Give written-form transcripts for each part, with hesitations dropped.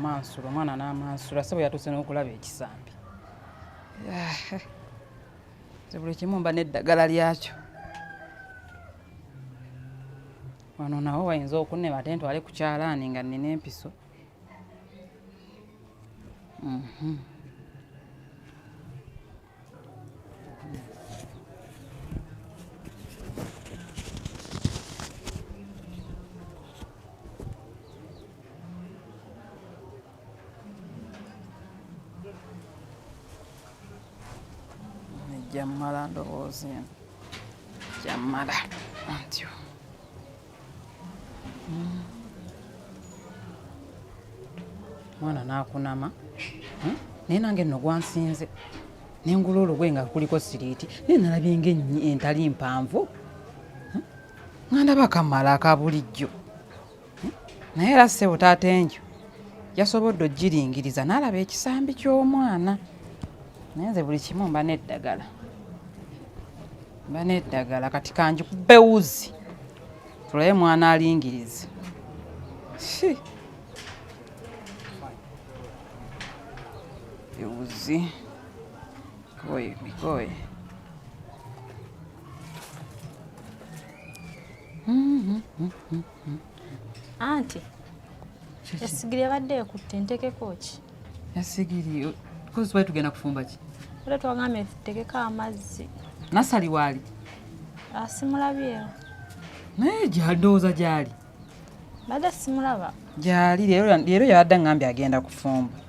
mansula omwana n'amansula sebo yatuuse n'okulaba ekisambi buli kimu mba n'eddagala lyakyo wano nawo wayinza okunnema ate ntwale ku kyalaani nga nnina empiso jammala ndowooza eno jammala antyo mwana n'akunama naye nange nno gwansinze n'engulolo gwe nga kuliko siriiti naye nalabye ng'entali mpanvu nga ndaba akamala aka bulijjo naye era ssebo taata enjo yasobodde ogiringiriza n'alaba ekisambi ky'omwana naye nze buli kimu mba n'eddagala kati kanjikubbe wuzi tulabe mwana alingiriza ewuzi mikoye anti yasigiri abadde ekutte ntekeko ki yasigiri kozi twali tugenda kufumba ki ate twagambye tutekeko amazzi nasali waali asimulabyewo naye gyaldowooza gyali badde simulaba gyali leero yabadde ngambye agenda kufumba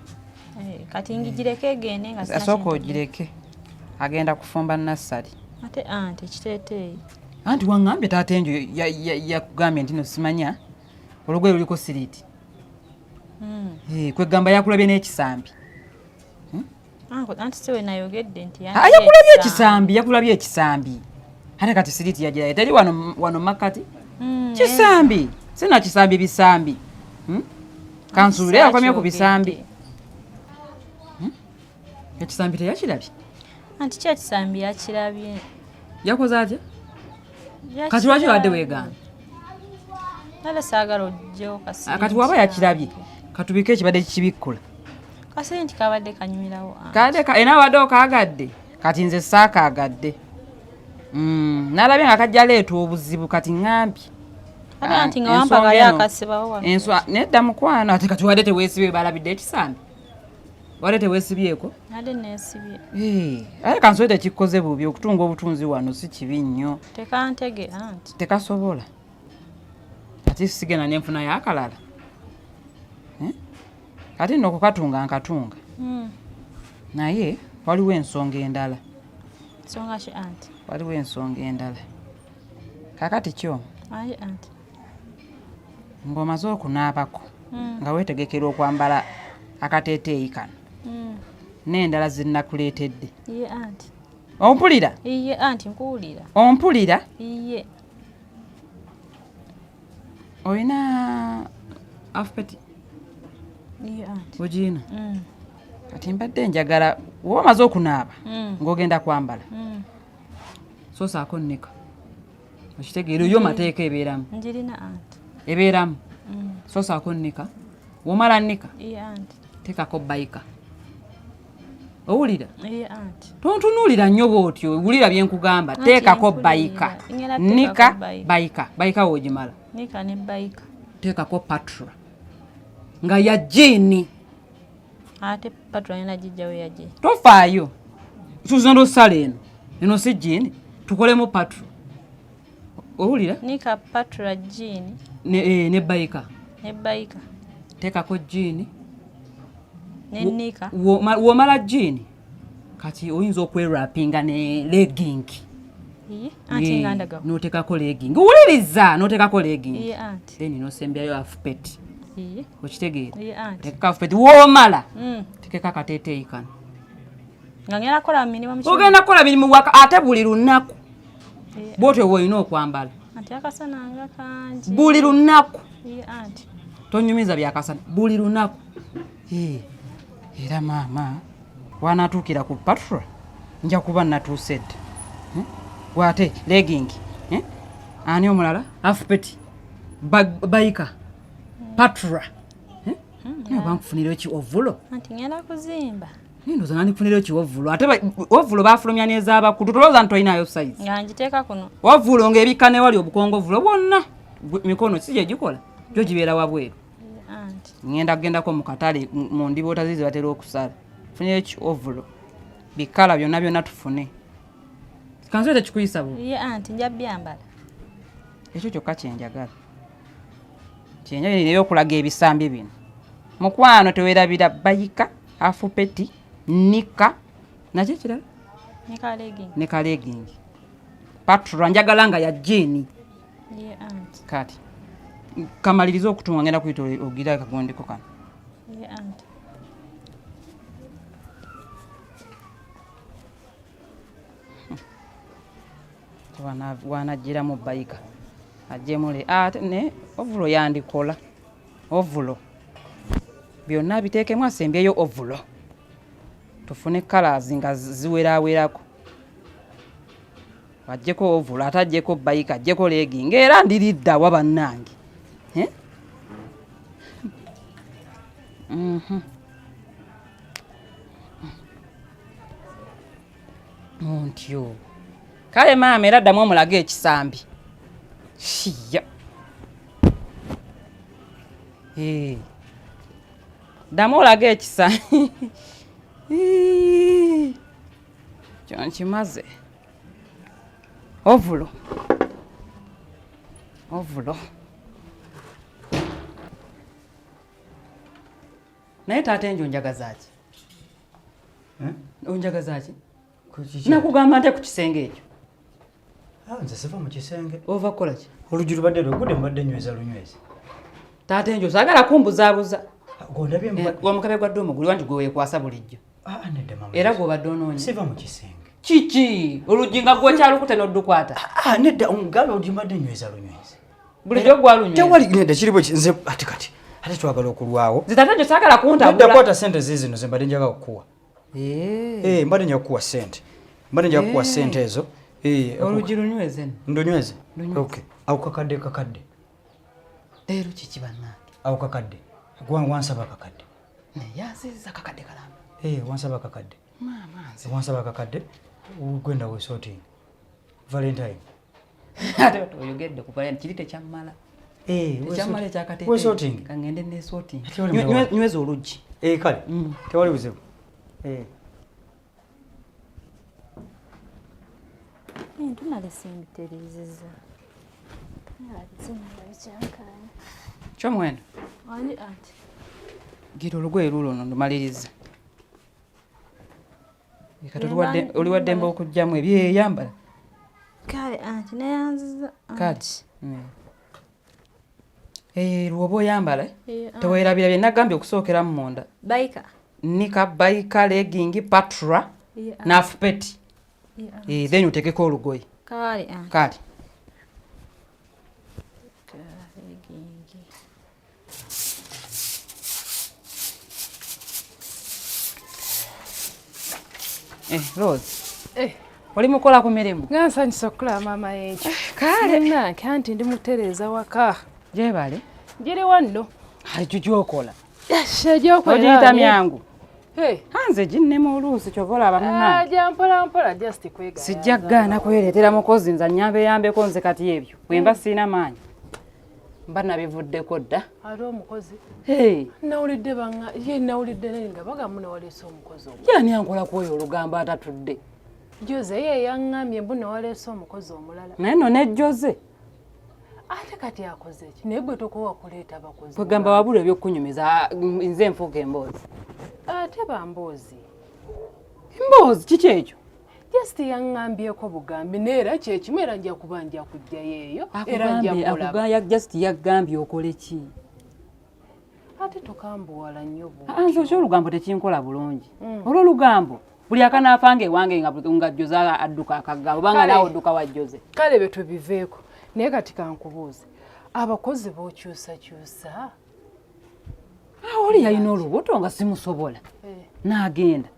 kati ngigireke egende nga asooka ogireke agenda kufumba nassali ate anti kiteeteeyi anti wangambye taata enjo yakugambye nti no simanya olugoye luliko siriiti kwegamba yakulabye n'ekisambi anti siwe nayogedde nti yakulabye ekisambi ate kati siriiti yagirayo teri wano makati kisambi sina kisambi bisambi kansuule yakomye ku bisambi ekisambi teyakirabye anti ki ekisambi yakirabye yakoze atya kati lwaki wadde weegamba nale saagala ojjewo kati waba yakirabye katubike ekibadde kikibikkula kasiri nti kabadde kanyumirawo era wadde okaagadde kati nze saakaagadde nalabye nga kajja leeta obuzibu kati ngambye anti nga wampagayo akasibawo nedda mukwano ate kati wadde teweesibye balabidde ekisambi wadde teweesibyeko ate neesibye ate kansobe tekikoze bubi okutunga obutunzi wano si kibi nnyo tekantege anti tekasobola ati sigenda nenfuna yakalala kati nno okukatunga nkatunga naye waliwo ensonga endala nsonga ki anti waliwo ensonga endala kakati kyo ayi anti ng'omaze okunaabako nga weetegekera okwambala akateeteeyi kano n'endala zinnakuleetedde iye anti ompulira iye anti nkuwulira ompulira iye olina afupeti iye anti ogiina kati mbadde njagala woba omaze okunaaba ng'ogenda kwambala soosaako nnika okitegeera yo mateeka ebeeramu njirina anti ebeeramu soosaako nnika womala nnika iye anti teekako bayika owulira iye anti tontunuulira nnyo bw'otyo wulira bye nkugamba teekako bayika nika bayika woogimala nika ne bayika teekako patra nga ya jiini ate patra yena jijjawo yaje tofaayo tuzenda osala eno si jiini tukolemu patra owulira nika patra jiini ne bayika teekako jiini nenika womala jiini kati oyinza okwerapinga ne leggingi anti ngandagawo notekako leggingi wuliriza notekako leggingi anti then nosembyayo afupeti okitegeera tekako afupeti womala tekeko akateeteeyi kano nga ngenda kola mirimu ogenda kukola mirimu waka ate buli lunaku bwotyo bwolina okwambala anti akasana nga kangi buli lunaku anti tonyumiza byakasana buli lunaku era maama wanatuukira ku patra nja kuba natuuse dda wate leggingi ani omulala afupeti bayika patra bankufunira ki ovulo anti ngenda kuzimba ndoza nandifunira ki ovulo ate ovulo bafulumya n'ez'abakulu tolowooza nti tolinayo size nga ngiteeka kuno ovulo ng'ebikka ne wali obukongovulo bwonna mikono si gye gikola gyo gibeera wabweru anti ngenda kugendako mu katale mu ndiboota zizi batera okusala funire ki ovulo bikala byonna byonna tufune kansoe tekikuyisa bu ye anti nja byambala ekyo kyokka kyenjagala kyenjagala eyokulaga ebisambi bino mukwano teweerabira bayika afupeti nika nakyo kirala ne kalegingi patra njagala nga ya jeeni ye anti kati kamaliriza okutunga ngenda kuyita ogira kagondeko kano ye anti wanajjiramu bayika ajjemule ate ne ovulo yandikola ovulo byonna biteekemu asembyeyo ovulo tufune kalazi nga ziwerawerako ajjeko ovulo ate ajjeko bayika ajjeko leegi ngaera ndiridda wa bannange ontyo kale maama era ddamu omulaga ekisambi shiya ddamu olaga ekisambi kino nkimaze ovulo naye taata enjo njagazaaki onjagazaaki nakugamba nte ku kisenge ekyo nze siva mu kisenge ova kukola ki oluggi lubadde lwegudde mbadde nyweza lunyweza taata enjo saagala kumbuzaabuza gondabye wamukabe gwadde omuguli wanti gwe weekwasa bulijjo nedde mama era gwobadde onoonya siva mu kisenge kiki oluggi nga gwekyalukute n'oddukwata nedda omugambe oluggi mbadde nyweza lunyweza bulijjo gwalunyweza tewali nedda kiri bwe nze ate kati ate twagala okulwawo zitaata enjo saagala kuntabula nedda kwata sente zizino ze mbadde njagala okukuwa mbadde njagala kukuwa sente mbadde njagala kukuwa sente ezo oluggi lunyweze ndunyweze awo kakadde leero kiki bannange awo kakadde wansaba kakadde yansiza kakadde kalamba wansaba kakadde maama nze wansaba kakadde gwenda wesorting valentine ate oyogedde ku valentine kiri tekyammala tekyamala wesorting ekyakateete kangende nesorting Tewali nyweza oluggi kale tewali buzibu tunalese embitereezeza tunalabizinaabikyankanya kyomwenda ani anti gira olugoye luulo ndumaliriza kati oliwaddemba okugjamu ebyeyambala kale anti neyanziza kale lwoba oyambala teweerabira bye nagambye okusookeramu munda bayika nika bayika legingi patra nafupeti then otekeko olugoye kale anti kale Rose oli mukola ku mirimu nga nsanyusa okulaba maama y'ekyo kale nange anti ndi mutereeza waka gyebale giri wanno ekyo gyokola egyokolagiyita myangu hanze ginnema oluusi kyova olaba munange gya mpolampola just kwegala sijja kugaana kwereetera mukozi nza nyambeyambeko nze kati ebyo bwemba siina maanyi mba nabivuddeko dda ate omukozi nawulidde nawulidde naye nga bagamu nawaleese omukozi yani ankola kwoyo olugambo atatudde Jose ye yaŋŋambye mbu nawaleese omukozi omulala naye no ne Jose ate kati akoze ki naye gwe tokowa kuleeta abakozi kwegamba wabula ebyokunyumiza nze nfuuka emboozi ate bamboozi emboozi kiki ekyo just yaŋŋambyeko bugambi neera kyekimu era nja kuba nja kujjayo eyo era nja kulaba just yaggambye okole ki ate tokambuwala nnyo nze okyo olugambo tekinkola bulungi olw'olugambo buli akanaafanga ewange nga Jose adduka akagga obanga naawe odduka wa Jose kale be tubiveeko naye kati kankubuuze abakozi b'okyusakyusa oli yalina olubuto nga simusobola n'agenda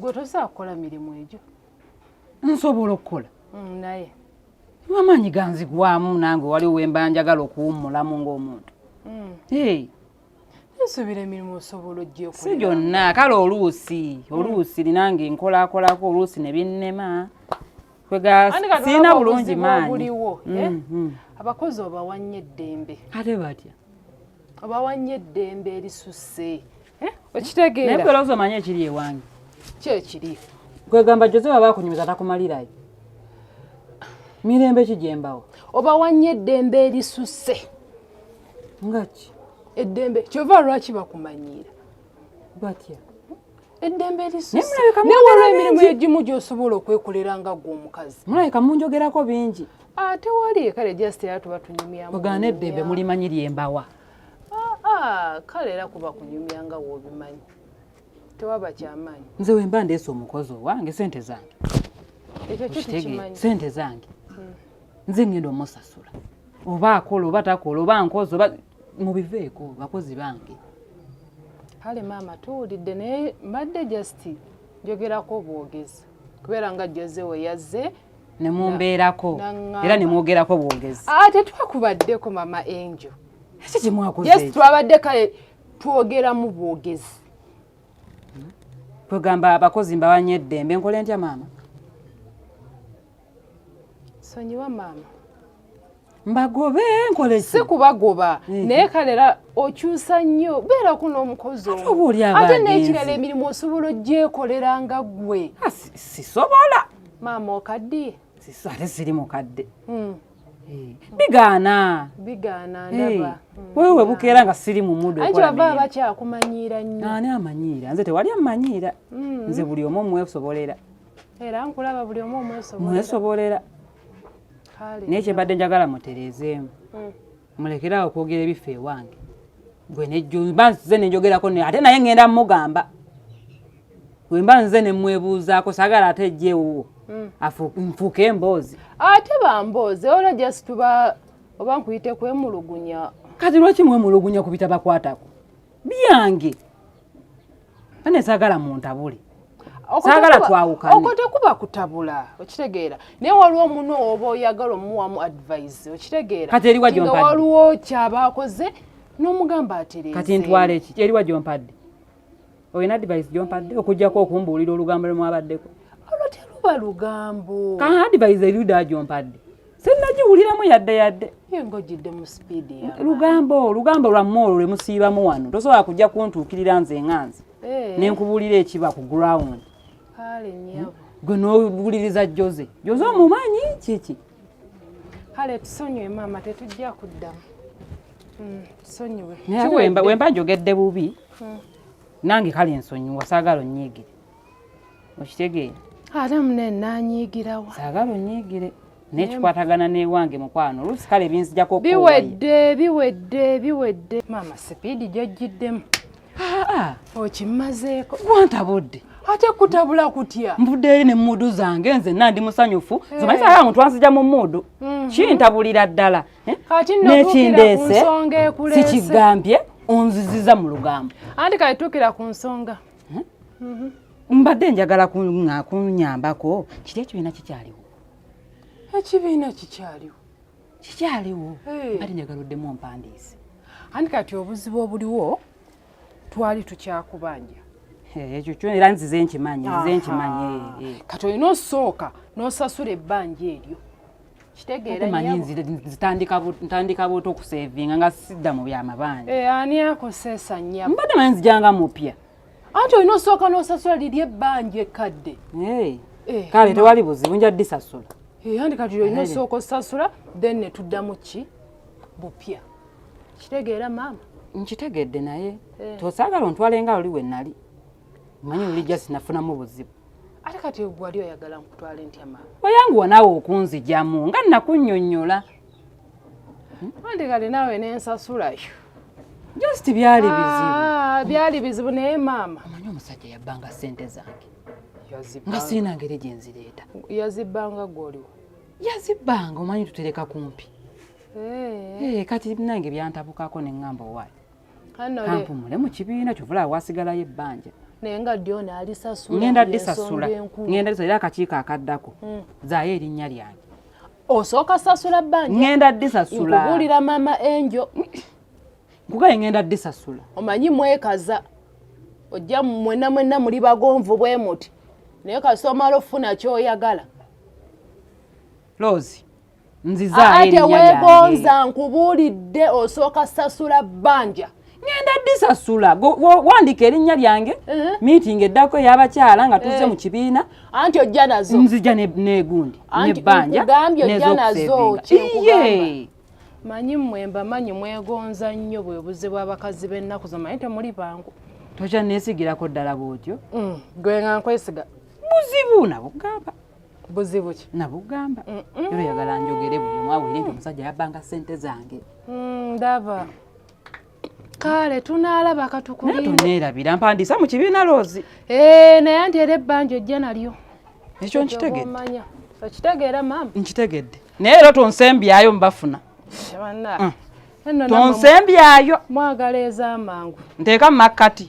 gwe tosobola kukola mirimu egyo nsobola okukola naye amaanyi ganzigwamu nange waliwo wemba njagala okuwummulamu ng'omuntu nsubira emirimu osobola ojja si gyonna kale oluusi linange nkolakolako oluusi ne binnema kwega sirina bulungi maanyi abakozi obawanye eddembe ate batya obawanye eddembe erisusse okitegeera naye kwera ozomanye ekiri ewange kyekiri kwegamba Jose baba akunyumiza takumalirayo mirembe kigyembawo obawanye eddembe erisusse ngaki eddembe kyova lwaki bakumanyiira batya eddembe erisusse mulabika newalwa emirimu egimu gy'osobola okwekolera nga gw'omukazi mulabika munjogerako bingi ate wali kale just era tuba tunyumyamu ogana eddembe mulimanyi lyembawa kale era kuba kunyumya nga w'obimanyi tewaba kyamaanyi nze wemba ndeese omukozi owange sente zange ekyo kyo tukimanyi sente zange nze ngenda omusasula oba akola oba takola oba nkozi oba mubiveeko bakozi bange kale maama tuwulidde naye mbadde just njogerako obwogezi kubeera nga Jose we yazze ne mumbeerako era ne mwogerako bwogezi tetwakubaddeko mama Angel eki kimwakoze yes twabadde kale twogeramu bwogezi kwegamba abakozi mbawanye eddembe nkole ntya maama sonyiwa maama mbagobe nkole si kubagoba naye kale era okyusa nnyo beerako n'omukozi ate n'ekirala emirimu osobola ogyekolera nga ggwe sisobola maama okaddiye ate siri mukadde bigaana ndaba wewe bukeera nga siri mu mudu anti bava bakyakumanyiira nnyo ani amanyiira nze tewali amanyiira nze buli omu mwesobolera era nkulaba buli omu mwesobolera naye kyembadde njagala mutereezeemu mulekerawo okwogera ebifa ewange gwe nejjumba nze nenjogerako ate naye ngenda mugamba wemba nze nemwebuuzaako sagala ate ejjeewuwo nfuuke emboozi ate bamboozi ola just tuba oba nkuyite kwemulugunya kati lwaki mwemulugunya ku bitabakwatako byange ane sagala muntabule sagala twawukane oko tekuba kutabula okitegeera naye waliwo omuno oba oyagala omuwamu advice okitegeera kati eriwa gyompadde waliwo kyabaakoze n'omugamba atereeze kati ntwala eki eriwa gyompadde oyina advice gyompadde okujjako okumbuulira olugambo lwe mwabaddeko olwo teruba lugambo ka advice eriuda gyompadde sinnagiwuliramu yadde yengojjidde mu speed ya lugambo lwammwe olwo lwe musiibamu wano tosobola kujja kuntuukirira nze nganze nenkubuulira ekiba ku ground kale nnyabo gwe n'owuliriza Jose omumanyi kiki kale tusonyiwe maama tetujja kuddamu tusonyiwe wemba njogedde bubi nange kale ensonyiwa saagala onnyiigire okitegeera ate munene nanyiigirawa saagala onnyiigire nekikwatagana newange mukwano oluusi kale binzijako biwedde maama sipiidi gyojjiddemu okimazeeko gwantabudde ate kutabula kutya nvudde eri ne mudu zange nze nandi musanyufu zimanyi saagala muntu ansijja mu mudu kintabulira ddala nekindeese sikigambye onziziza mu lugambo anti kale tuukira ku nsonga mbadde njagala kunyambako kiri ekibiina kikyaliwo ekibiina kikyaliwo mbadde njagala oddemu ompandiise anti kati obuzibu obuliwo twali tukyakubanja ekyo kyo era nzize nkimanyi kati olina osooka n'osasula ebbanja eryo kitegeeramanyi ntandika buto okusevinga nga sidda mu byamabanja ani akoseesa nnyabo mbadde manyi nzijanga mupya anti olina osooka n'osasula liri ebbanja ekkadde kale tewali buzibu nja ddisasula anti kati olina osooka osasula then ne tuddamu ki bupya kitegeera maama nkitegedde naye tosaagala ontwale nga oli we nali manyi lulijja sinafunamu buzibu ate kati gwali oyagala nkutwale ntya maama oyanguwa naawe okunzijamu nga nakunnyonnyola anti kale naawe nensasulayo just byali bizibu naye maama omanyi omusajja yabbanga ssente zange nga sirina ngeri gye nzireeta yazibbanga gwoliwo yazibbanga omanyi tutereka kumpi kati nange byantabukako neŋŋamba owaayo kampumule mu kibiina kyovula wasigalayo ebbanja naye nga dyona alisasula ngenda ddisasula era akakiiko akaddako zaayo erinnya lyange osooka sasula bbanja ngenda ddisasula nkubuulira maama Angel nkugaye ngenda disasula. Omanyi mwekaza ojja mwenna muli bagonvu bwe muti naye kasomala ofuna kyoyagala. Rose nziza ate weegonza nkubuulidde osooka sasula bbanja. Ngenda disasula wandika erinnya lyange meeting eddako y'abakyala nga tuzze mu kibiina anti ojja nazo nzija negundi nebbanja ojja nazo kyekugamba. Manyi mwemba manyi mwegonza nnyo bwe buzibu abakazi b'ennaku zo manyi temuli bangu. Toja neesigirako ddala bw'otyo. Gwe nga nkwesiga. Buzibu nabugamba. Buzibu ki? Nabugamba. Yolo yagala njogere buli mwawire nti omusajja yabbanga ssente zange. Ndaba. Kale tunaalaba katukulinde. Toneerabira mpandiisa mu kibiina Rose. Naye anti era ebbanja ojja nalyo. Ekyo nkitegedde. Okitegeera maama? Nkitegedde. Naye era tonsembyayo mbafuna. Tonse Tonsembyayo. mwagala ez'amangu. Nteeka mu makkati.